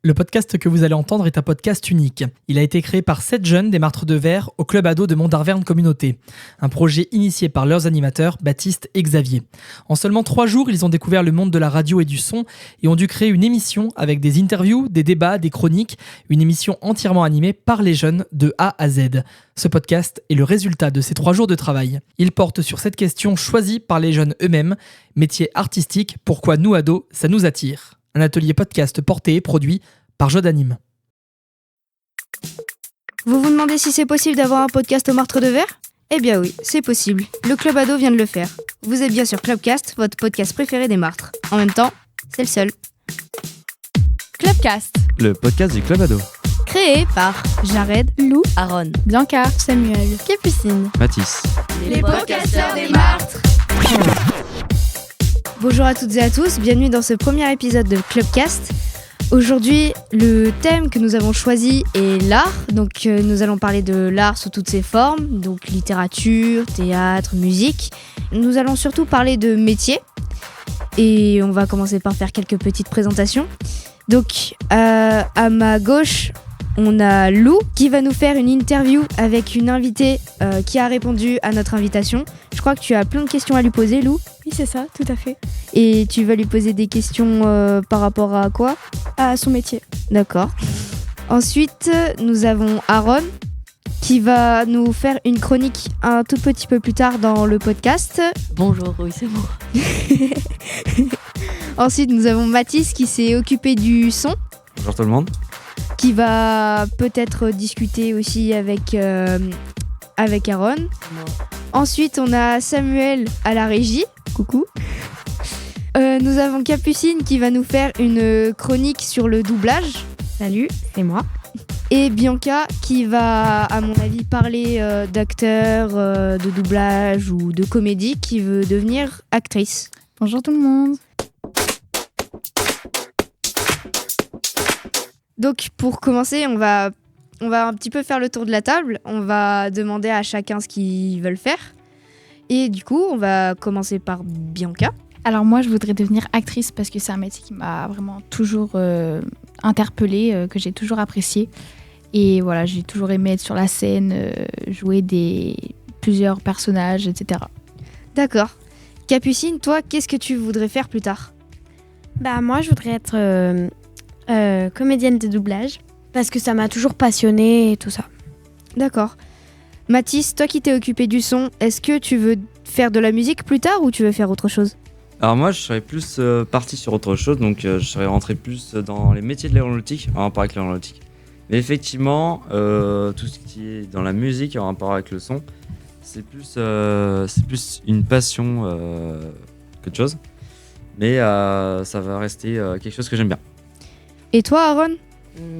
Le podcast que vous allez entendre est un podcast unique. Il a été créé par 7 jeunes des Martres de Verre au Club Ado de Mont-d'Arverne Communauté. Un projet initié par leurs animateurs, Baptiste et Xavier. En seulement 3 jours, ils ont découvert le monde de la radio et du son et ont dû créer une émission avec des interviews, des débats, des chroniques. Une émission entièrement animée par les jeunes de A à Z. Ce podcast est le résultat de ces 3 jours de travail. Il porte sur cette question choisie par les jeunes eux-mêmes. Métier artistique, pourquoi nous ados, ça nous attire. Un atelier podcast porté et produit par Jeux d'Anime. Vous vous demandez si c'est possible d'avoir un podcast au Martre de Verre ? Eh bien oui, c'est possible. Le Club Ado vient de le faire. Vous êtes bien sur Clubcast, votre podcast préféré des Martres. En même temps, c'est le seul. Clubcast, le podcast du Club Ado. Créé par Jared, Lou, Aaron, Bianca, Samuel, Capucine, Mathis. Les podcasteurs des Martres. Bonjour à toutes et à tous, bienvenue dans ce premier épisode de Clubcast. Aujourd'hui, le thème que nous avons choisi est l'art. Donc nous allons parler de l'art sous toutes ses formes, donc littérature, théâtre, musique. Nous allons surtout parler de métier. Et on va commencer par faire quelques petites présentations. Donc à ma gauche, on a Lou qui va nous faire une interview avec une invitée qui a répondu à notre invitation. Je crois que tu as plein de questions à lui poser, Lou. Oui, c'est ça, tout à fait. Et tu vas lui poser des questions par rapport à quoi ? À son métier. D'accord. Ensuite, nous avons Aaron qui va nous faire une chronique un tout petit peu plus tard dans le podcast. Bonjour, oui, c'est moi. Ensuite, nous avons Mathis qui s'est occupé du son, Bonjour tout le monde. qui va peut-être discuter aussi avec Aaron. Ensuite, on a Samuel à la régie. Coucou. Nous avons Capucine qui va nous faire une chronique sur le doublage. Salut, c'est moi. Et Bianca qui va, à mon avis, parler d'acteur, de doublage ou de comédie, qui veut devenir actrice. Bonjour tout le monde. Donc pour commencer, on va un petit peu faire le tour de la table. On va demander à chacun ce qu'ils veulent faire. Et du coup, on va commencer par Bianca. Alors moi, je voudrais devenir actrice parce que c'est un métier qui m'a vraiment toujours interpellée, que j'ai toujours apprécié. Et voilà, j'ai toujours aimé être sur la scène, jouer plusieurs personnages, etc. D'accord. Capucine, toi, qu'est-ce que tu voudrais faire plus tard ? Bah moi, je voudrais être comédienne de doublage parce que ça m'a toujours passionnée et tout ça. D'accord. Mathis, toi qui t'es occupé du son, est-ce que tu veux faire de la musique plus tard ou tu veux faire autre chose ? Alors moi je serais plus parti sur autre chose, donc je serais rentré plus dans les métiers de l'aéronautique, en rapport avec l'aéronautique. Mais effectivement, tout ce qui est dans la musique en rapport avec le son, c'est plus une passion qu'autre chose. Mais ça va rester quelque chose que j'aime bien. Et toi, Aaron ?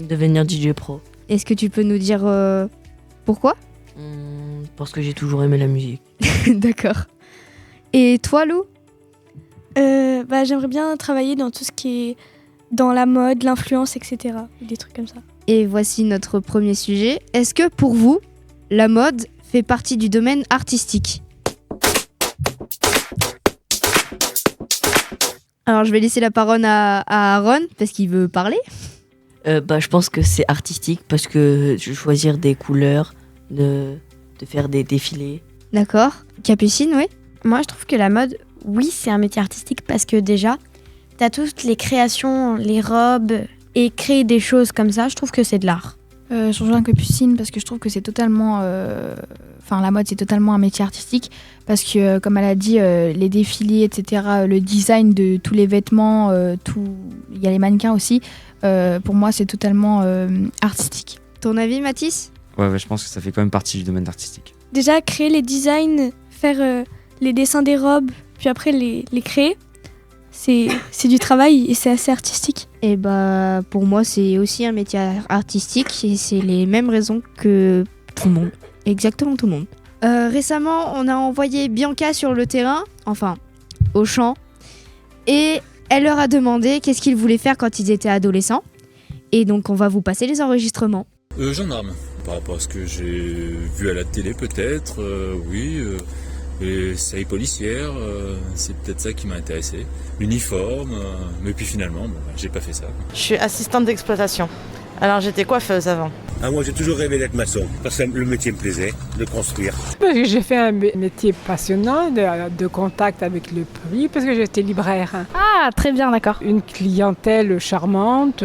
Devenir DJ pro. Est-ce que tu peux nous dire pourquoi ? Parce que j'ai toujours aimé la musique. D'accord. Et toi, Lou ? J'aimerais bien travailler dans tout ce qui est dans la mode, l'influence, etc. Des trucs comme ça. Et voici notre premier sujet. Est-ce que pour vous, la mode fait partie du domaine artistique ? Alors, je vais laisser la parole à Aaron parce qu'il veut parler. Je pense que c'est artistique parce que je choisir des couleurs, de faire des défilés. D'accord. Capucine, oui ? Moi, je trouve que la mode, oui, c'est un métier artistique parce que déjà, t'as toutes les créations, les robes et créer des choses comme ça, je trouve que c'est de l'art. Je rejoins Capucine parce que je trouve que c'est totalement... la mode, c'est totalement un métier artistique parce que, comme elle a dit, les défilés, etc., le design de tous les vêtements, il y a les mannequins aussi, pour moi, c'est totalement artistique. Ton avis, Mathis ? Ouais, je pense que ça fait quand même partie du domaine artistique. Déjà, créer les designs, faire les dessins des robes, puis après les créer, c'est du travail et c'est assez artistique. Et pour moi, c'est aussi un métier artistique et c'est les mêmes raisons que tout le monde. Exactement tout le monde. Récemment, on a envoyé Bianca sur le terrain, enfin, au champ, et elle leur a demandé qu'est-ce qu'ils voulaient faire quand ils étaient adolescents. Et donc, on va vous passer les enregistrements. Gendarme, par rapport à ce que j'ai vu à la télé peut-être, oui. Et série policière, c'est peut-être ça qui m'a intéressé. L'uniforme, mais puis finalement, j'ai pas fait ça. Je suis assistante d'exploitation. Alors j'étais coiffeuse avant. Moi j'ai toujours rêvé d'être maçon, parce que le métier me plaisait, de construire. Parce que j'ai fait un métier passionnant, de contact avec le public, parce que j'étais libraire. Ah, très bien, d'accord. Une clientèle charmante,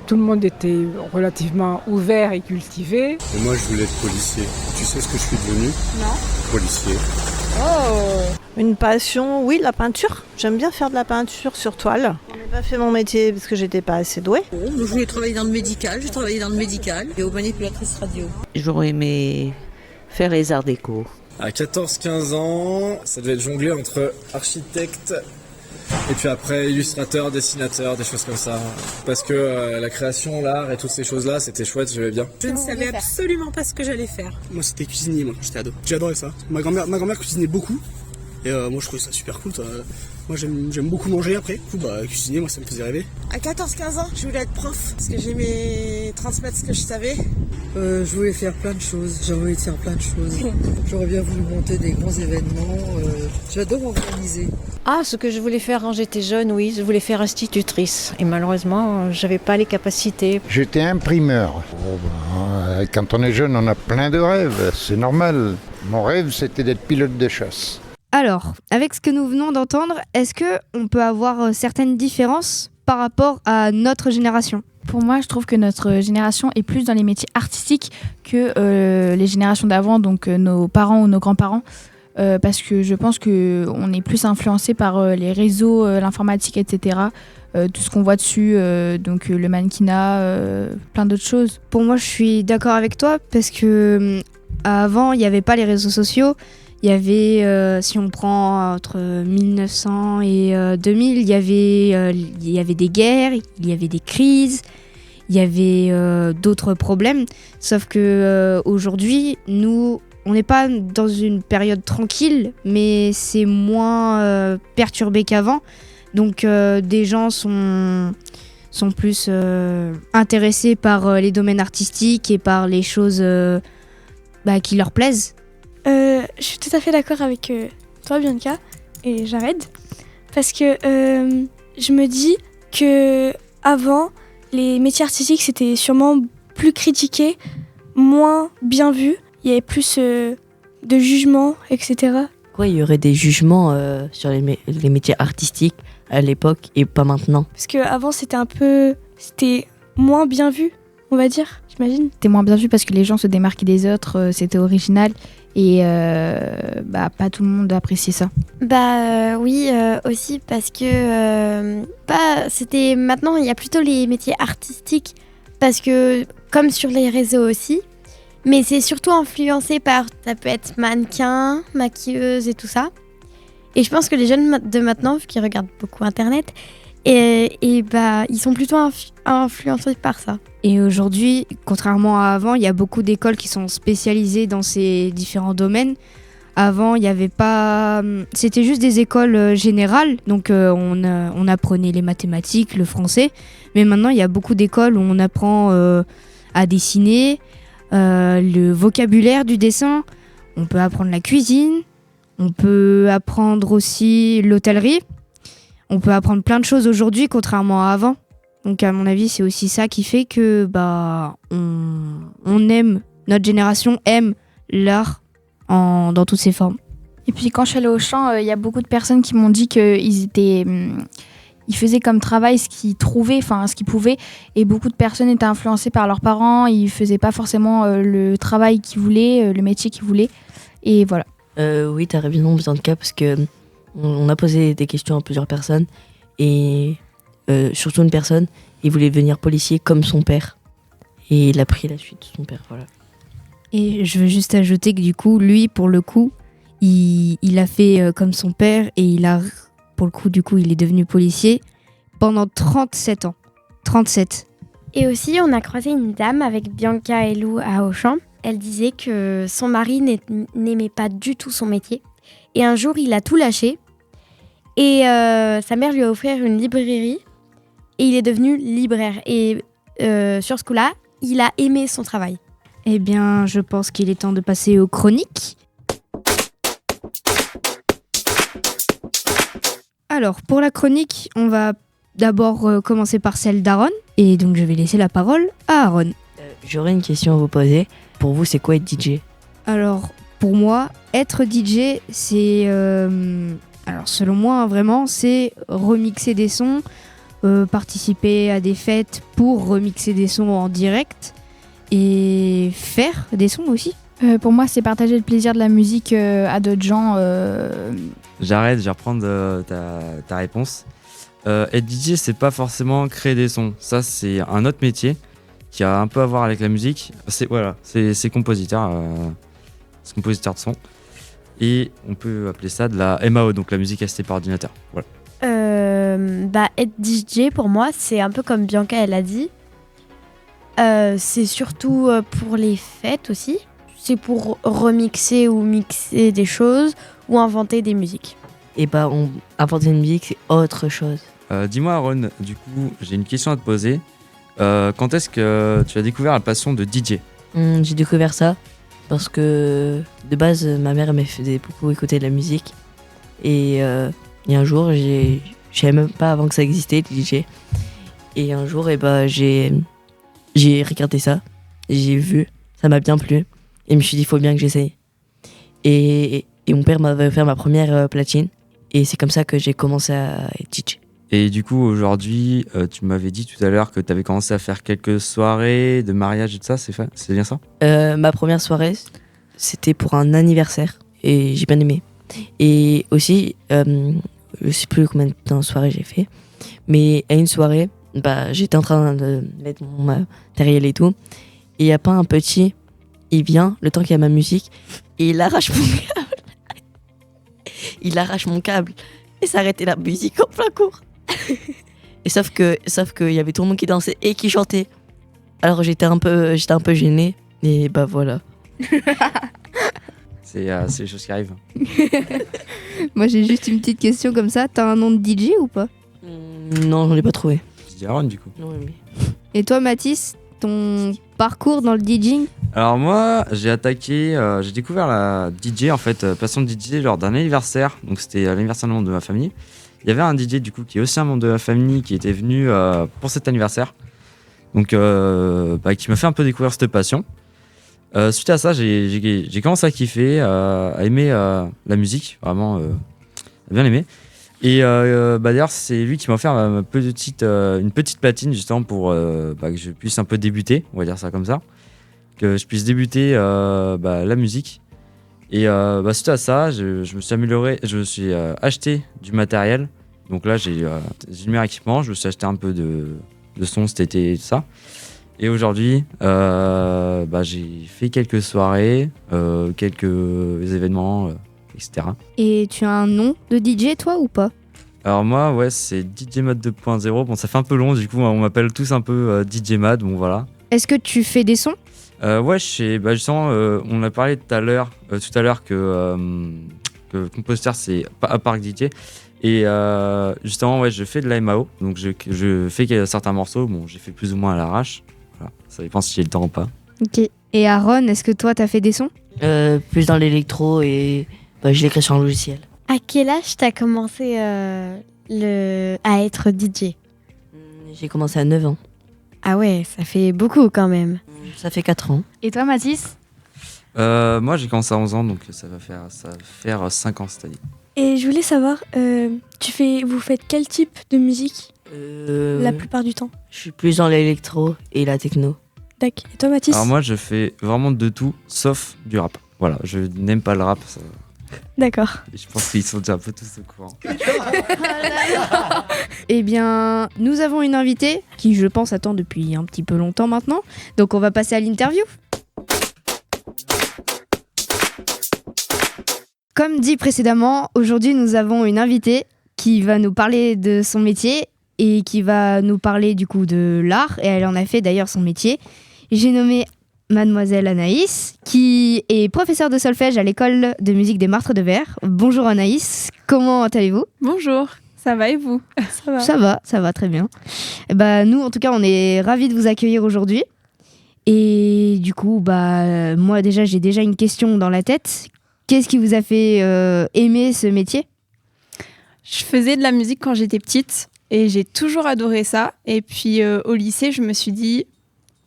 tout le monde était relativement ouvert et cultivé. Et moi je voulais être policier. Tu sais ce que je suis devenu ? Non. Policier. Oh. Une passion, oui, la peinture. J'aime bien faire de la peinture sur toile. Je n'ai pas fait mon métier parce que j'étais pas assez douée. Je voulais travailler dans le médical, j'ai travaillé dans le médical et aux manipulatrices radio. J'aurais aimé faire les arts déco. À 14-15 ans, ça devait être jonglé entre architecte et puis après illustrateur, dessinateur, des choses comme ça. Parce que la création, l'art et toutes ces choses-là, c'était chouette, j'aimais bien. Je ne savais absolument pas ce que j'allais faire. Moi c'était cuisinier, j'étais ado. J'adorais ça. Ma grand-mère cuisinait beaucoup. Et moi je trouvais ça super cool. Moi j'aime beaucoup manger après. Du coup cuisiner, moi ça me faisait rêver. À 14-15 ans, je voulais être prof parce que j'aimais transmettre ce que je savais. Je voulais faire plein de choses. J'ai envie de faire plein de choses. J'aurais bien voulu monter des grands événements. J'adore organiser. Ce que je voulais faire quand j'étais jeune, oui, je voulais faire institutrice. Et malheureusement, j'avais pas les capacités. J'étais imprimeur. Quand on est jeune, on a plein de rêves. C'est normal. Mon rêve, c'était d'être pilote de chasse. Alors, avec ce que nous venons d'entendre, est-ce qu'on peut avoir certaines différences par rapport à notre génération ? Pour moi, je trouve que notre génération est plus dans les métiers artistiques que les générations d'avant, donc nos parents ou nos grands-parents. Parce que je pense qu'on est plus influencé par les réseaux, l'informatique, etc. Tout ce qu'on voit dessus, donc le mannequinat, plein d'autres choses. Pour moi, je suis d'accord avec toi parce que avant, il n'y avait pas les réseaux sociaux. Il y avait, si on prend entre 1900 et 2000, il y avait des guerres, il y avait des crises, il y avait d'autres problèmes. Sauf que aujourd'hui, nous, on n'est pas dans une période tranquille, mais c'est moins perturbé qu'avant. Donc des gens sont plus intéressés par les domaines artistiques et par les choses qui leur plaisent. Je suis tout à fait d'accord avec toi, Bianca et Jared, parce que je me dis que avant, les métiers artistiques c'était sûrement plus critiqué, moins bien vu. Il y avait plus de jugements, etc. Pourquoi il y aurait des jugements sur les métiers artistiques à l'époque et pas maintenant ? Parce qu'avant c'était moins bien vu, on va dire, j'imagine. C'était moins bien vu parce que les gens se démarquaient des autres, c'était original. Et pas tout le monde appréciait ça. Oui, aussi parce que c'était maintenant il y a plutôt les métiers artistiques parce que comme sur les réseaux aussi, mais c'est surtout influencé par, ça peut être mannequin, maquilleuse et tout ça. Et je pense que les jeunes de maintenant, vu qu'ils regardent beaucoup internet, ils sont plutôt influencés par ça. Et aujourd'hui, contrairement à avant, il y a beaucoup d'écoles qui sont spécialisées dans ces différents domaines. Avant, il n'y avait pas... C'était juste des écoles générales, donc on apprenait les mathématiques, le français. Mais maintenant, il y a beaucoup d'écoles où on apprend à dessiner, le vocabulaire du dessin. On peut apprendre la cuisine, on peut apprendre aussi l'hôtellerie. On peut apprendre plein de choses aujourd'hui, contrairement à avant. Donc à mon avis, c'est aussi ça qui fait que on aime, notre génération aime l'art dans toutes ses formes. Et puis quand je suis allée au chant, il y a beaucoup de personnes qui m'ont dit qu'ils faisaient comme travail ce qu'ils trouvaient, ce qu'ils pouvaient. Et beaucoup de personnes étaient influencées par leurs parents. Ils faisaient pas forcément le travail qu'ils voulaient, le métier qu'ils voulaient. Et voilà. Oui, t'as raison, Bianca, parce que on a posé des questions à plusieurs personnes. Et surtout une personne, il voulait devenir policier comme son père. Et il a pris la suite de son père, voilà. Et je veux juste ajouter que du coup, lui, pour le coup, il a fait comme son père et il est devenu policier pendant 37 ans. 37. Et aussi, on a croisé une dame avec Bianca et Lou à Auchan. Elle disait que son mari n'aimait pas du tout son métier. Et un jour, il a tout lâché. Et sa mère lui a offert une librairie. Et il est devenu libraire. Et sur ce coup-là, il a aimé son travail. Eh bien, je pense qu'il est temps de passer aux chroniques. Alors, pour la chronique, on va d'abord commencer par celle d'Aaron. Et donc, je vais laisser la parole à Aaron. J'aurais une question à vous poser. Pour vous, c'est quoi être DJ ? Alors, pour moi, être DJ, c'est... alors, selon moi, vraiment, c'est remixer des sons, participer à des fêtes pour remixer des sons en direct et faire des sons aussi. Pour moi, c'est partager le plaisir de la musique à d'autres gens. J'arrête, je vais reprendre ta réponse. Être DJ, c'est pas forcément créer des sons. Ça, c'est un autre métier qui a un peu à voir avec la musique. C'est compositeur, c'est compositeur de son. Et on peut appeler ça de la MAO, donc la musique assistée par ordinateur. Voilà. Être DJ, pour moi, c'est un peu comme Bianca, elle a dit. C'est surtout pour les fêtes aussi. C'est pour remixer ou mixer des choses ou inventer des musiques. Et inventer une musique, c'est autre chose. Dis-moi, Aaron, du coup, j'ai une question à te poser. Quand est-ce que tu as découvert la passion de DJ ? J'ai découvert ça parce que de base, ma mère me faisait beaucoup écouter de la musique. Et un jour, je savais même pas avant que ça existait, le DJ. Et un jour, j'ai regardé ça, j'ai vu, ça m'a bien plu. Et je me suis dit, il faut bien que j'essaye. Et mon père m'avait offert ma première platine. Et c'est comme ça que j'ai commencé à être DJ. Et du coup, aujourd'hui, tu m'avais dit tout à l'heure que tu avais commencé à faire quelques soirées de mariage et tout ça, c'est bien ça ? Ma première soirée, c'était pour un anniversaire. Et j'ai bien aimé. Et aussi, je sais plus combien de soirées j'ai fait. Mais à une soirée, j'étais en train de mettre mon matériel et tout. Et il n'y a pas un petit... Il vient, le temps qu'il y a ma musique, et il arrache mon câble. Il arrache mon câble et s'arrêtait la musique en plein cours. Et sauf que il y avait tout le monde qui dansait et qui chantait. Alors j'étais un peu gênée et voilà. C'est les choses qui arrivent. Moi j'ai juste une petite question comme ça. T'as un nom de DJ ou pas ? Non, j'en ai pas trouvé. Je dis Aaron du coup. Non, mais... Et toi Mathis, ton parcours dans le DJing ? Alors moi, j'ai découvert la DJ en fait, passion de DJ lors d'un anniversaire. Donc c'était l'anniversaire d'un membre de ma famille. Il y avait un DJ du coup qui est aussi un membre de ma famille qui était venu pour cet anniversaire. Donc qui m'a fait un peu découvrir cette passion. Suite à ça, j'ai commencé à kiffer, à aimer la musique, vraiment bien aimer. Et d'ailleurs, c'est lui qui m'a offert une petite platine justement pour que je puisse un peu débuter, on va dire ça comme ça. Que je puisse débuter la musique. Et suite à ça, je me suis amélioré, je me suis acheté du matériel. Donc là, j'ai le meilleur équipement, je me suis acheté un peu de son cet été et tout ça. Et aujourd'hui, j'ai fait quelques soirées, quelques événements, etc. Et tu as un nom de DJ toi ou pas ? Alors moi, ouais, c'est DJ Mad 2.0. Bon, ça fait un peu long, du coup, on m'appelle tous un peu DJ Mad, bon voilà. Est-ce que tu fais des sons ? Ouais, justement, on a parlé tout à l'heure que compositeur, c'est à part DJ. Et justement, ouais, je fais de la MAO, donc je fais certains morceaux. Bon, j'ai fait plus ou moins à l'arrache. Voilà, ça dépend si j'ai le temps ou pas. Ok. Et Aaron, est-ce que toi, t'as fait des sons ? Plus dans l'électro et je l'ai créé sur un logiciel. À quel âge t'as commencé à être DJ ? J'ai commencé à 9 ans. Ah ouais, ça fait beaucoup quand même. Ça fait 4 ans. Et toi, Mathis ? Moi, j'ai commencé à 11 ans, donc ça va faire 5 ans cette année. Et je voulais savoir, vous faites quel type de musique la plupart du temps ? Je suis plus dans l'électro et la techno. D'accord. Et toi, Mathis ? Alors moi, je fais vraiment de tout, sauf du rap. Voilà, je n'aime pas le rap. Ça... D'accord. Je pense qu'ils sont déjà un peu tous au courant. Eh bien, nous avons une invitée qui, je pense, attend depuis un petit peu longtemps maintenant. Donc, on va passer à l'interview. Comme dit précédemment, aujourd'hui, nous avons une invitée qui va nous parler de son métier et qui va nous parler du coup de l'art. Et elle en a fait d'ailleurs son métier. J'ai nommé Mademoiselle Anaïs, qui est professeure de solfège à l'école de musique des Martres de Verre. Bonjour Anaïs, comment allez-vous ? Bonjour, ça va et vous ? Ça va très bien. Nous, en tout cas, on est ravis de vous accueillir aujourd'hui. Et du coup, moi déjà, j'ai déjà une question dans la tête. Qu'est-ce qui vous a fait aimer ce métier ? Je faisais de la musique quand j'étais petite et j'ai toujours adoré ça. Et puis au lycée, je me suis dit,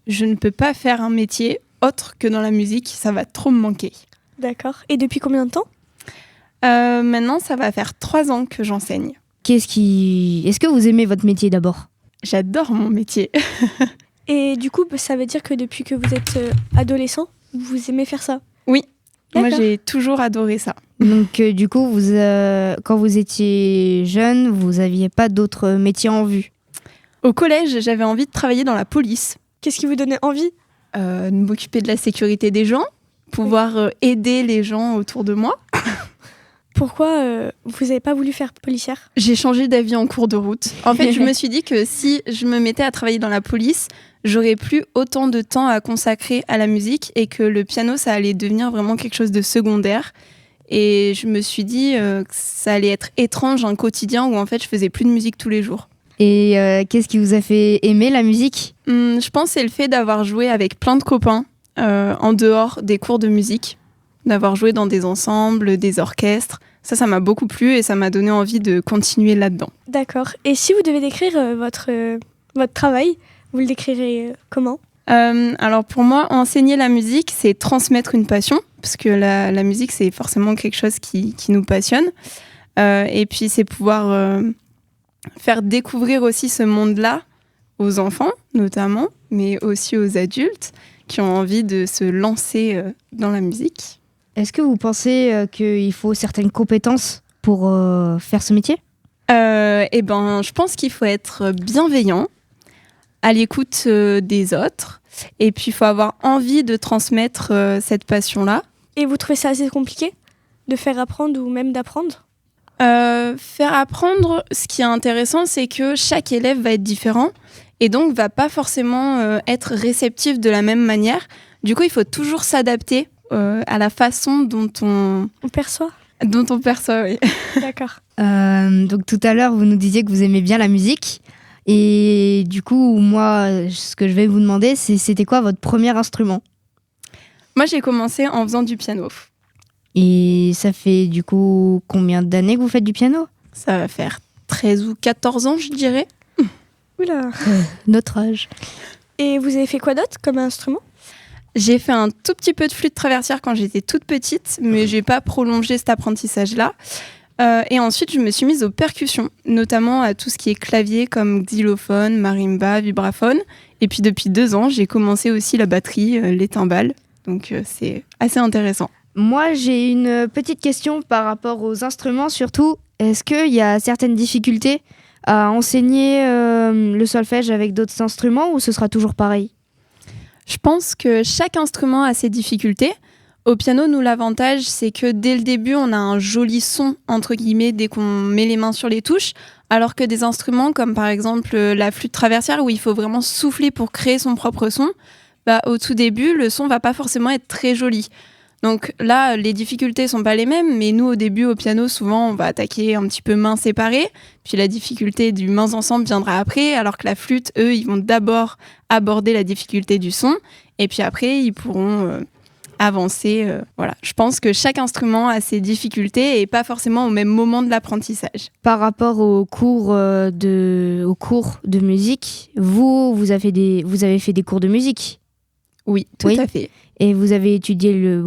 je ne peux pas faire un métier autre que dans la musique, ça va trop me manquer. D'accord. Et depuis combien de temps ? Maintenant, ça va faire 3 ans que j'enseigne. Est-ce que vous aimez votre métier d'abord ? J'adore mon métier. Et du coup, ça veut dire que depuis que vous êtes adolescent, vous aimez faire ça ? Oui, moi D'accord. j'ai toujours adoré ça. Donc du coup, quand vous étiez jeune, vous n'aviez pas d'autres métiers en vue ? Au collège, j'avais envie de travailler dans la police. Qu'est-ce qui vous donnait envie ? De m'occuper de la sécurité des gens, pouvoir aider les gens autour de moi. Pourquoi vous n'avez pas voulu faire policière ? J'ai changé d'avis en cours de route. En fait, je me suis dit que si je me mettais à travailler dans la police, j'aurais plus autant de temps à consacrer à la musique et que le piano, ça allait devenir vraiment quelque chose de secondaire. Et je me suis dit que ça allait être étrange un quotidien où en fait, je faisais plus de musique tous les jours. Et qu'est-ce qui vous a fait aimer la musique ? Je pense que c'est le fait d'avoir joué avec plein de copains en dehors des cours de musique, d'avoir joué dans des ensembles, des orchestres. Ça m'a beaucoup plu et ça m'a donné envie de continuer là-dedans. D'accord. Et si vous devez décrire votre travail, vous le décrirez comment ? Alors pour moi, enseigner la musique, c'est transmettre une passion, parce que la musique, c'est forcément quelque chose qui nous passionne. Et puis c'est pouvoir faire découvrir aussi ce monde-là aux enfants, notamment, mais aussi aux adultes qui ont envie de se lancer dans la musique. Est-ce que vous pensez qu'il faut certaines compétences pour faire ce métier ? Je pense qu'il faut être bienveillant, à l'écoute des autres, et puis il faut avoir envie de transmettre cette passion-là. Et vous trouvez ça assez compliqué de faire apprendre ou même d'apprendre ? Faire apprendre, ce qui est intéressant, c'est que chaque élève va être différent et donc va pas forcément être réceptif de la même manière. Du coup, il faut toujours s'adapter à la façon dont on perçoit. Dont on perçoit, oui. D'accord. Donc tout à l'heure, vous nous disiez que vous aimez bien la musique. Et du coup, moi, ce que je vais vous demander, c'était quoi votre premier instrument ? Moi, j'ai commencé en faisant du piano. Et ça fait du coup combien d'années que vous faites du piano ? Ça va faire 13 ou 14 ans, je dirais. Oula. Notre âge. Et vous avez fait quoi d'autre comme instrument ? J'ai fait un tout petit peu de flûte traversière quand j'étais toute petite, mais j'ai pas prolongé cet apprentissage-là. Et ensuite, je me suis mise aux percussions, notamment à tout ce qui est clavier comme xylophone, marimba, vibraphone. Et puis depuis 2 ans, j'ai commencé aussi la batterie, les timbales. Donc c'est assez intéressant. Moi, j'ai une petite question par rapport aux instruments, surtout. Est-ce qu'il y a certaines difficultés à enseigner le solfège avec d'autres instruments ou ce sera toujours pareil ? Je pense que chaque instrument a ses difficultés. Au piano, nous, l'avantage, c'est que dès le début, on a un joli son, entre guillemets, dès qu'on met les mains sur les touches, alors que des instruments comme par exemple la flûte traversière, où il faut vraiment souffler pour créer son propre son, au tout début, le son va pas forcément être très joli. Donc là, les difficultés sont pas les mêmes, mais nous, au début, au piano, souvent, on va attaquer un petit peu mains séparées, puis la difficulté du mains ensemble viendra après, alors que la flûte, eux, ils vont d'abord aborder la difficulté du son, et puis après, ils pourront avancer. Voilà. Je pense que chaque instrument a ses difficultés et pas forcément au même moment de l'apprentissage. Par rapport aux cours de musique, vous avez fait des cours de musique ? Oui, tout à fait. Et vous avez étudié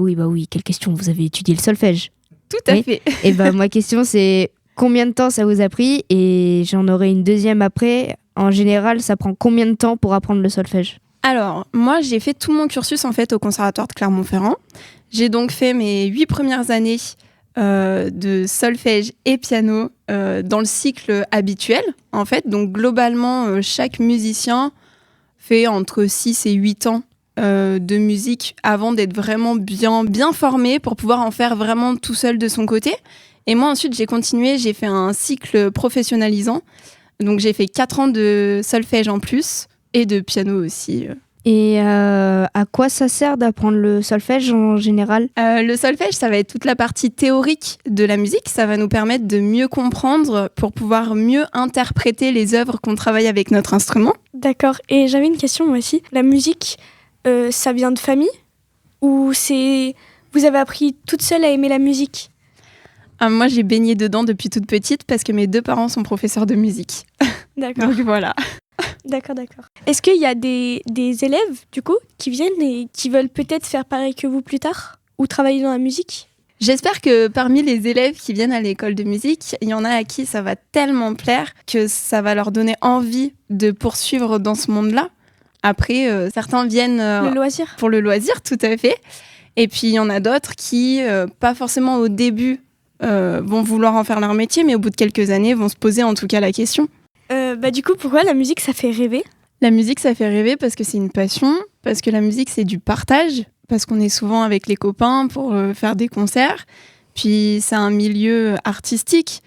quelle question ? Vous avez étudié le solfège ? Tout à fait. Et ma question, c'est combien de temps ça vous a pris ? Et j'en aurai une deuxième après. En général, ça prend combien de temps pour apprendre le solfège ? Alors, moi, j'ai fait tout mon cursus, en fait, au Conservatoire de Clermont-Ferrand. J'ai donc fait mes 8 premières années de solfège et piano dans le cycle habituel, en fait. Donc, globalement, chaque musicien fait entre 6 et 8 ans de musique avant d'être vraiment bien formé pour pouvoir en faire vraiment tout seul de son côté. Et moi, ensuite, j'ai continué, j'ai fait un cycle professionnalisant. Donc, j'ai fait 4 ans de solfège en plus et de piano aussi. Et à quoi ça sert d'apprendre le solfège en général ? Le solfège, ça va être toute la partie théorique de la musique. Ça va nous permettre de mieux comprendre pour pouvoir mieux interpréter les œuvres qu'on travaille avec notre instrument. D'accord. Et j'avais une question moi aussi. La musique, ça vient de famille ? Ou vous avez appris toute seule à aimer la musique ? Moi, j'ai baigné dedans depuis toute petite parce que mes 2 parents sont professeurs de musique. D'accord. Donc voilà. D'accord. Est-ce qu'il y a des élèves, du coup, qui viennent et qui veulent peut-être faire pareil que vous plus tard ou travailler dans la musique ? J'espère que parmi les élèves qui viennent à l'école de musique, il y en a à qui ça va tellement plaire que ça va leur donner envie de poursuivre dans ce monde-là. Après, certains viennent le loisir. Pour le loisir, tout à fait. Et puis, il y en a d'autres qui, pas forcément au début, vont vouloir en faire leur métier, mais au bout de quelques années, vont se poser en tout cas la question. Du coup, pourquoi la musique, ça fait rêver ? La musique, ça fait rêver parce que c'est une passion, parce que la musique, c'est du partage, parce qu'on est souvent avec les copains pour faire des concerts. Puis, c'est un milieu artistique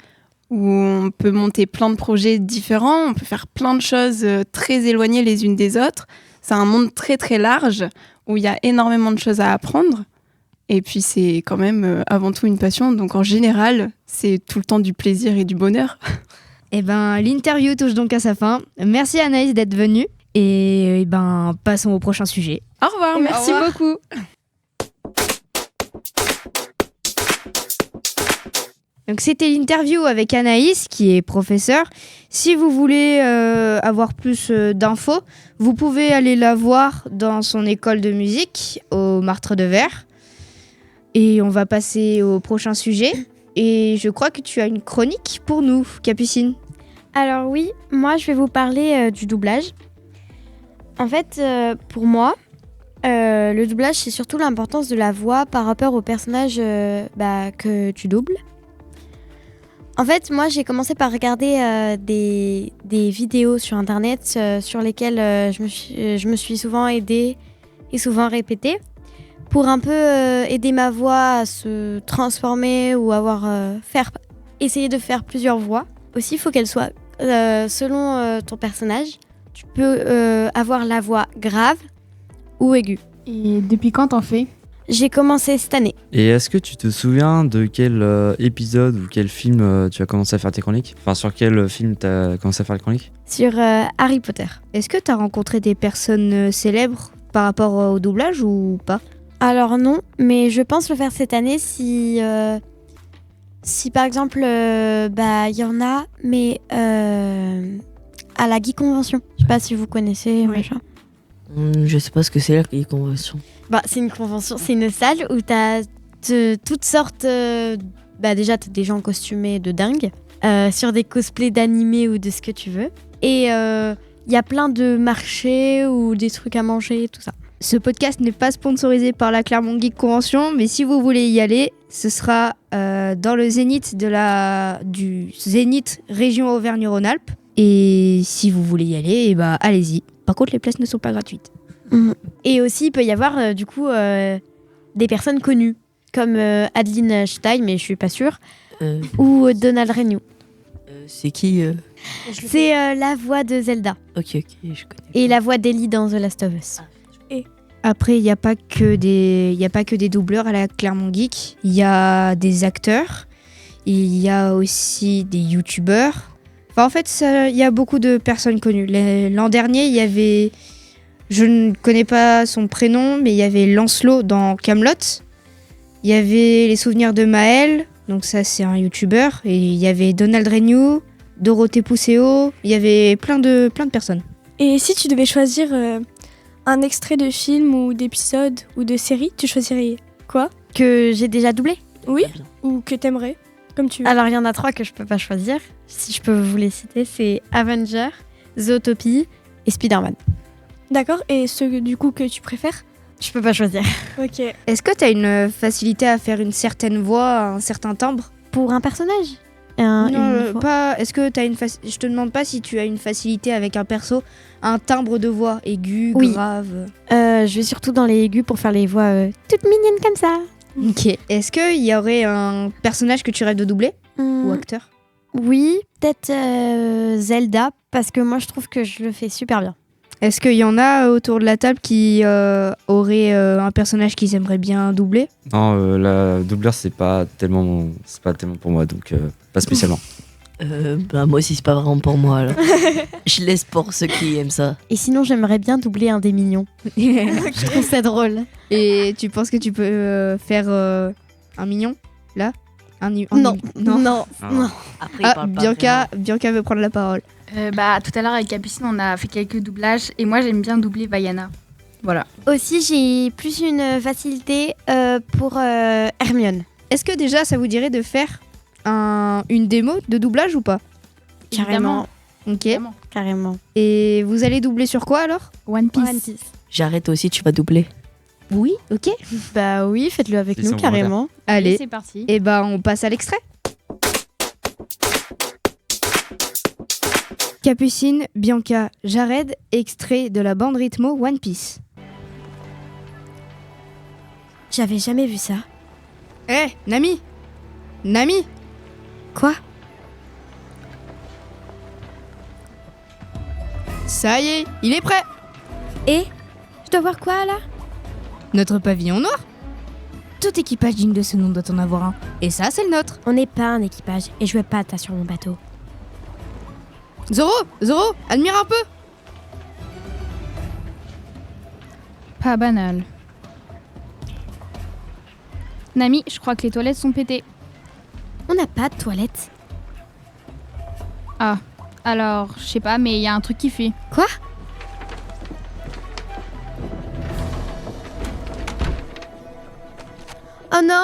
où on peut monter plein de projets différents, on peut faire plein de choses très éloignées les unes des autres. C'est un monde très, très large où il y a énormément de choses à apprendre. Et puis, c'est quand même avant tout une passion. Donc, en général, c'est tout le temps du plaisir et du bonheur. Eh ben, l'interview touche donc à sa fin. Merci Anaïs d'être venue. Et passons au prochain sujet. Au revoir, merci beaucoup. Donc c'était l'interview avec Anaïs, qui est professeure. Si vous voulez avoir plus d'infos, vous pouvez aller la voir dans son école de musique au Martre de Verre. Et on va passer au prochain sujet. Et je crois que tu as une chronique pour nous, Capucine. Alors oui, moi je vais vous parler du doublage. En fait, pour moi, le doublage, c'est surtout l'importance de la voix par rapport au personnage que tu doubles. En fait, moi, j'ai commencé par regarder des vidéos sur Internet sur lesquelles je me suis souvent aidée et souvent répétée pour un peu aider ma voix à se transformer ou essayer de faire plusieurs voix. Aussi, il faut qu'elle soit selon ton personnage. Tu peux avoir la voix grave ou aiguë. Et depuis quand t'en fais ? J'ai commencé cette année. Et est-ce que tu te souviens de quel épisode ou quel film tu as commencé à faire tes chroniques ? Enfin, sur quel film tu as commencé à faire les chroniques ? Sur Harry Potter. Est-ce que tu as rencontré des personnes célèbres par rapport au doublage ou pas ? Alors non, mais je pense le faire cette année si par exemple, y en a, mais à la Geek Convention. Je sais pas si vous connaissez, machin. Je sais pas ce que c'est la convention. C'est une convention, c'est une salle où t'as toutes sortes... déjà, t'as des gens costumés de dingue, sur des cosplays d'animés ou de ce que tu veux. Et il y a plein de marchés ou des trucs à manger, tout ça. Ce podcast n'est pas sponsorisé par la Clermont Geek Convention, mais si vous voulez y aller, ce sera dans le zénith du Zénith Région Auvergne-Rhône-Alpes. Et si vous voulez y aller, allez-y. Par contre, les places ne sont pas gratuites. Et aussi, il peut y avoir des personnes connues, comme Adeline Stein, mais je suis pas sûre, ou Donald Renew. C'est qui C'est la voix de Zelda. Ok, je connais. Et la voix d'Ellie dans The Last of Us. Après, il n'y a pas que des doubleurs à la Clermont Geek. Il y a des acteurs. Il y a aussi des youtubeurs. En fait, il y a beaucoup de personnes connues. L'an dernier, il y avait... Je ne connais pas son prénom, mais il y avait Lancelot dans Kaamelott. Il y avait Les Souvenirs de Maël. Donc ça, c'est un youtubeur. Et il y avait Donald Renew, Dorothée Pousseau. Il y avait plein de personnes. Et si tu devais choisir un extrait de film ou d'épisode ou de série, tu choisirais quoi ? Que j'ai déjà doublé ? Oui, ou que t'aimerais, comme tu veux. Alors, il y en a 3 que je peux pas choisir. Si je peux vous les citer, c'est Avenger, Zootopie et Spider-Man. D'accord, et ceux du coup que tu préfères ? Je peux pas choisir. Ok. Est-ce que tu as une facilité à faire une certaine voix, un certain timbre ? Pour un personnage ? Non, pas. Est-ce que tu as je te demande pas si tu as une facilité avec un perso, un timbre de voix aigu, grave. Je vais surtout dans les aigus pour faire les voix toutes mignonnes comme ça. Ok. Est-ce qu'il y aurait un personnage que tu rêves de doubler ou acteur ? Oui, peut-être Zelda, parce que moi je trouve que je le fais super bien. Est-ce qu'il y en a autour de la table qui auraient un personnage qu'ils aimeraient bien doubler ? Non, la doubleur, c'est pas tellement pour moi, donc pas spécialement. Moi aussi, c'est pas vraiment pour moi, alors. Je laisse pour ceux qui aiment ça. Et sinon, j'aimerais bien doubler un des mignons. Je trouve ça drôle. Et tu penses que tu peux faire un mignon, là ? Non. Après, il parle pas Bianca veut prendre la parole. Tout à l'heure avec Capucine, on a fait quelques doublages et moi j'aime bien doubler Vaiana. Voilà. Aussi, j'ai plus une facilité pour Hermione. Est-ce que déjà ça vous dirait de faire une démo de doublage ou pas? Carrément. Ok. Carrément. Et vous allez doubler sur quoi alors? One Piece. J'arrête aussi, tu vas doubler. Oui, ok. Bah oui, faites-le avec nous carrément. Allez, c'est parti. Et on passe à l'extrait. Capucine, Bianca, Jared, extrait de la bande rythmo One Piece. J'avais jamais vu ça. Nami Nami Quoi? Ça y est, il est prêt. Et je dois voir quoi là? Notre pavillon noir. Tout équipage digne de ce nom doit en avoir un. Et ça, c'est le nôtre. On n'est pas un équipage et je veux pas t'as sur mon bateau. Zoro, admire un peu. Pas banal. Nami, je crois que les toilettes sont pétées. On n'a pas de toilette. Ah, alors, je sais pas, mais il y a un truc qui fuit. Quoi? Oh non.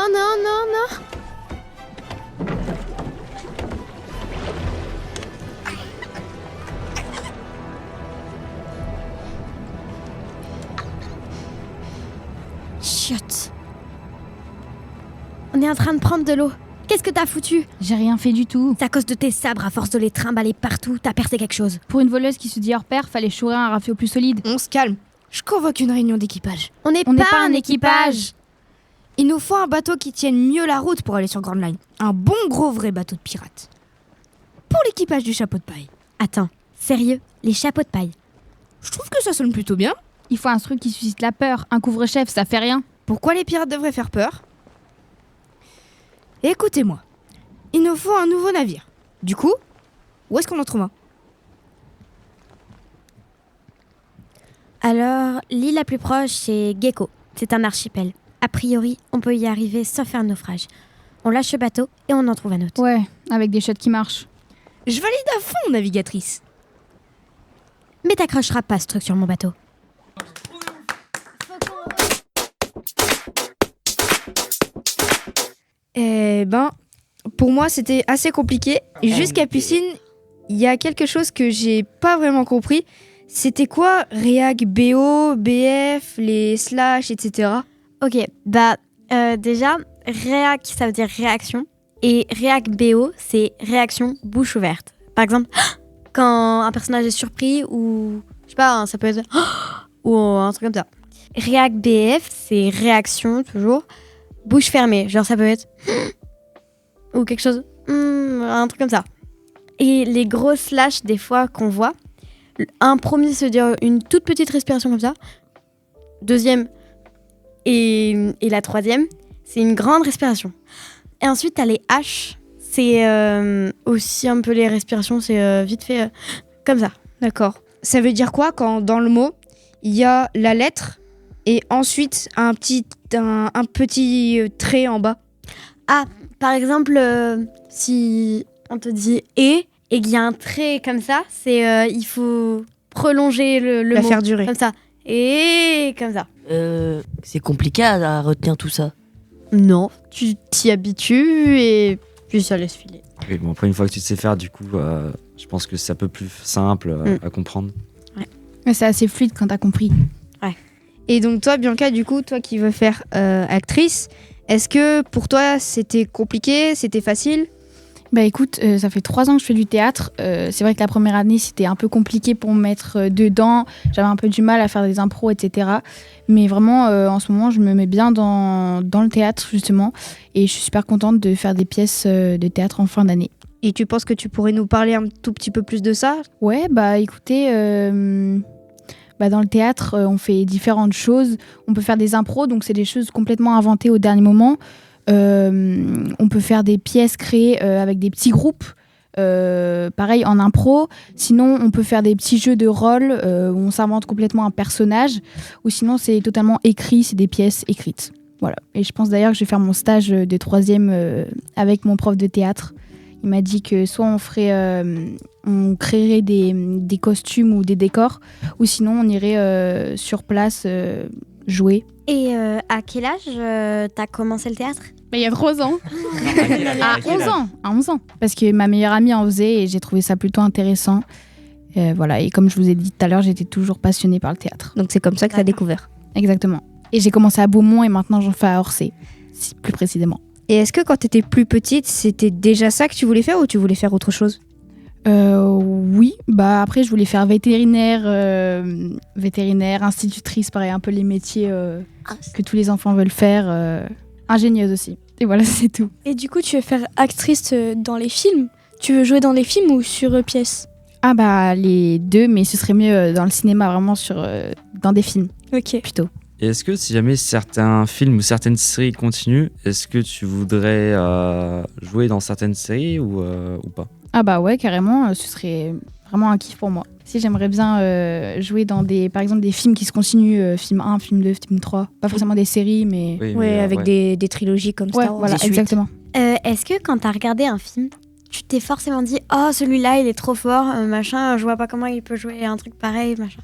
Chiotte. On est en train de prendre de l'eau. Qu'est-ce que t'as foutu? J'ai rien fait du tout. C'est à cause de tes sabres, à force de les trimballer partout, t'as percé quelque chose. Pour une voleuse qui se dit hors pair, fallait chourer un raffio plus solide. On se calme. Je convoque une réunion d'équipage. On n'est pas un équipage. Il nous faut un bateau qui tienne mieux la route pour aller sur Grand Line. Un bon gros vrai bateau de pirate. Pour l'équipage du chapeau de paille. Attends, sérieux, les chapeaux de paille? Je trouve que ça sonne plutôt bien. Il faut un truc qui suscite la peur. Un couvre-chef, ça fait rien. Pourquoi les pirates devraient faire peur? Écoutez-moi. Il nous faut un nouveau navire. Du coup, où est-ce qu'on en trouve un? Alors, l'île la plus proche, c'est Gecko. C'est un archipel. A priori, on peut y arriver sans faire naufrage. On lâche le bateau et on en trouve un autre. Ouais, avec des shots qui marchent. Je valide à fond, navigatrice. Mais t'accrocheras pas ce truc sur mon bateau. Pour moi, c'était assez compliqué. Juste Capucine, il y a quelque chose que j'ai pas vraiment compris. C'était quoi Réac, BO, BF, les slash, etc. Ok, déjà, Réac, ça veut dire réaction. Et Réac BO, c'est réaction bouche ouverte. Par exemple, quand un personnage est surpris ou... Je sais pas, ça peut être... ou un truc comme ça. Réac BF, c'est réaction, toujours. Bouche fermée, genre ça peut être... ou quelque chose... un truc comme ça. Et les gros slash, des fois, qu'on voit, un premier, se dire une toute petite respiration comme ça. Deuxième, et la troisième, c'est une grande respiration. Et ensuite, t'as les H. C'est aussi un peu les respirations, c'est vite fait comme ça. D'accord. Ça veut dire quoi quand dans le mot, il y a la lettre et ensuite un petit trait en bas? Ah, par exemple, si on te dit « et » et qu'il y a un trait comme ça, c'est il faut prolonger le la mot. Faire durer. Comme ça. Et comme ça. C'est compliqué à retenir tout ça. Non, tu t'y habitues et puis ça laisse filer. Oui, bon, après, une fois que tu sais faire, du coup, je pense que c'est un peu plus simple à comprendre. Ouais. Mais c'est assez fluide quand t'as compris. Ouais. Et donc toi, Bianca, du coup, toi qui veux faire actrice, est-ce que pour toi c'était compliqué, c'était facile? Bah écoute, ça fait 3 ans que je fais du théâtre. C'est vrai que la première année, c'était un peu compliqué pour me mettre dedans. J'avais un peu du mal à faire des impros, etc. Mais vraiment, en ce moment, je me mets bien dans le théâtre, justement. Et je suis super contente de faire des pièces de théâtre en fin d'année. Et tu penses que tu pourrais nous parler un tout petit peu plus de ça? Ouais, bah écoutez... dans le théâtre, on fait différentes choses. On peut faire des impros, donc c'est des choses complètement inventées au dernier moment. On peut faire des pièces créées avec des petits groupes, pareil en impro. Sinon, on peut faire des petits jeux de rôle où on s'invente complètement un personnage. Ou sinon, c'est totalement écrit, c'est des pièces écrites. Voilà. Et je pense d'ailleurs que je vais faire mon stage de 3e avec mon prof de théâtre. Il m'a dit que soit on créerait des costumes ou des décors, ou sinon on irait sur place jouer. Et à quel âge t'as commencé le théâtre? Il y a 3 ans. À 11 ans. Parce que ma meilleure amie en faisait et j'ai trouvé ça plutôt intéressant. Voilà. Et comme je vous ai dit tout à l'heure, j'étais toujours passionnée par le théâtre. Donc c'est comme ça que t'as découvert. Exactement. Et j'ai commencé à Beaumont et maintenant j'en fais à Orsay, plus précisément. Et est-ce que quand t'étais plus petite, c'était déjà ça que tu voulais faire ou tu voulais faire autre chose? Oui, après je voulais faire vétérinaire, institutrice, pareil, un peu les métiers que tous les enfants veulent faire, ingénieuse aussi. Et voilà, c'est tout. Et du coup, tu veux faire actrice dans les films? Tu veux jouer dans les films ou sur pièce? Les deux, mais ce serait mieux dans le cinéma, vraiment dans des films. Ok. Plutôt. Et est-ce que si jamais certains films ou certaines séries continuent, est-ce que tu voudrais jouer dans certaines séries ou pas? Ouais, carrément, ce serait vraiment un kiff pour moi. Si j'aimerais bien jouer dans par exemple des films qui se continuent, film 1, film 2, film 3. Pas forcément des séries, mais... Oui, avec des trilogies comme Star Wars. Voilà, exactement. Est-ce que quand t'as regardé un film, tu t'es forcément dit « Oh, celui-là, il est trop fort, machin, je vois pas comment il peut jouer un truc pareil, machin ».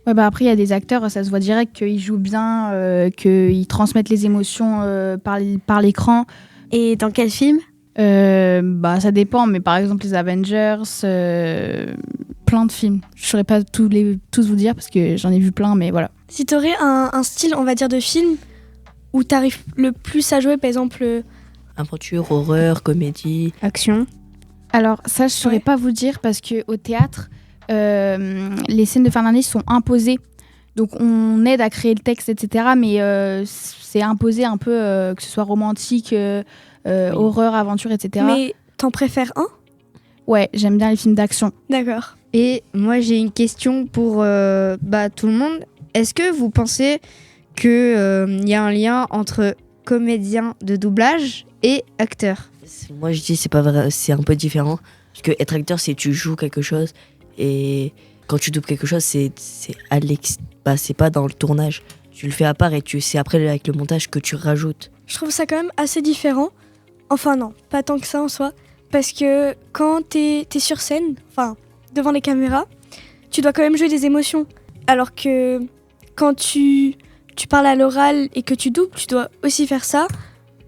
Ouais, après, il y a des acteurs, ça se voit direct qu'ils jouent bien, qu'ils transmettent les émotions par l'écran. Et dans quel film? Ça dépend, mais par exemple les Avengers, plein de films. Je ne saurais pas tous vous dire parce que j'en ai vu plein, mais voilà. Si tu aurais un style, on va dire, de film où tu arrives le plus à jouer, par exemple... Aventure, horreur, comédie... Action. Alors ça, je ne saurais pas vous dire parce qu'au théâtre, les scènes de fin d'année sont imposées. Donc on aide à créer le texte, etc. Mais c'est imposé un peu, que ce soit romantique... horreur, aventure, etc. Mais t'en préfères un? Ouais, j'aime bien les films d'action. D'accord. Et moi, j'ai une question pour tout le monde. Est-ce que vous pensez qu'il y a un lien entre comédien de doublage et acteur? Moi, je dis c'est pas vrai, c'est un peu différent. Parce que être acteur, c'est tu joues quelque chose. Et quand tu doubles quelque chose, c'est pas dans le tournage. Tu le fais à part et c'est après avec le montage que tu rajoutes. Je trouve ça quand même assez différent. Enfin non, pas tant que ça en soi. Parce que quand t'es sur scène, devant les caméras, tu dois quand même jouer des émotions. Alors que quand tu parles à l'oral et que tu doubles, tu dois aussi faire ça,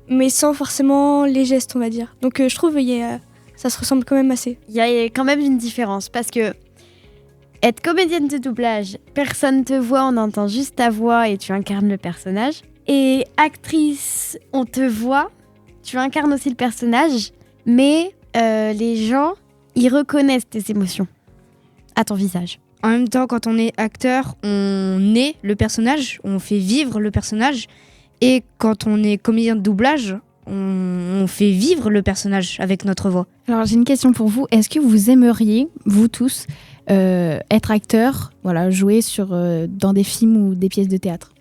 mais sans forcément les gestes, on va dire. Donc je trouve ça se ressemble quand même assez. Il y a quand même une différence parce que être comédienne de doublage, personne te voit, on entend juste ta voix et tu incarnes le personnage. Et actrice, on te voit, tu incarnes aussi le personnage, mais les gens, ils reconnaissent tes émotions à ton visage. En même temps, quand on est acteur, on est le personnage, on fait vivre le personnage. Et quand on est comédien de doublage, on fait vivre le personnage avec notre voix. Alors j'ai une question pour vous. Est-ce que vous aimeriez, vous tous, être acteur, jouer dans des films ou des pièces de théâtre?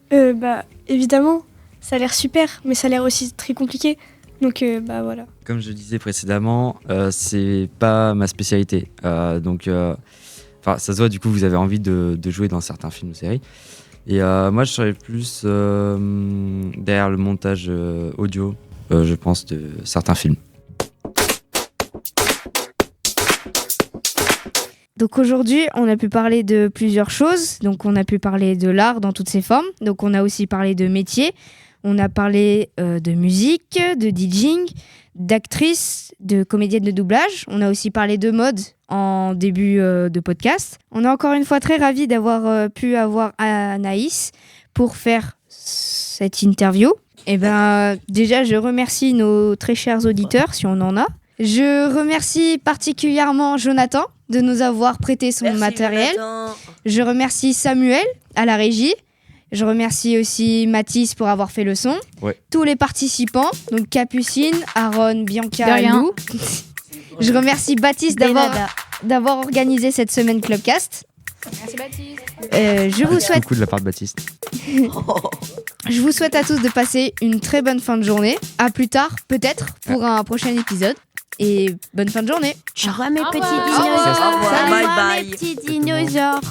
Évidemment, ça a l'air super, mais ça a l'air aussi très compliqué. Donc voilà. Comme je disais précédemment, c'est pas ma spécialité. Ça se voit, du coup, vous avez envie de jouer dans certains films ou séries. Et moi, je serais plus derrière le montage audio, je pense, de certains films. Donc aujourd'hui, on a pu parler de plusieurs choses. Donc on a pu parler de l'art dans toutes ses formes. Donc on a aussi parlé de métier. On a parlé de musique, de DJing, d'actrice, de comédienne de doublage. On a aussi parlé de mode en début de podcast. On est encore une fois très ravis d'avoir pu avoir Anaïs pour faire cette interview. Et déjà, je remercie nos très chers auditeurs, si on en a. Je remercie particulièrement Jonathan de nous avoir prêté son matériel. Jonathan. Je remercie Samuel à la régie. Je remercie aussi Mathis pour avoir fait le son. Ouais. Tous les participants, donc Capucine, Aaron, Bianca, Lou. Je remercie Baptiste d'avoir organisé cette semaine Clubcast. Merci Baptiste. Je vous souhaite beaucoup de la part de Baptiste. Je vous souhaite à tous de passer une très bonne fin de journée. À plus tard, peut-être, pour un prochain épisode. Et bonne fin de journée. Au revoir mes petits dinosaures. Bye bye. Mes petits dinosaures.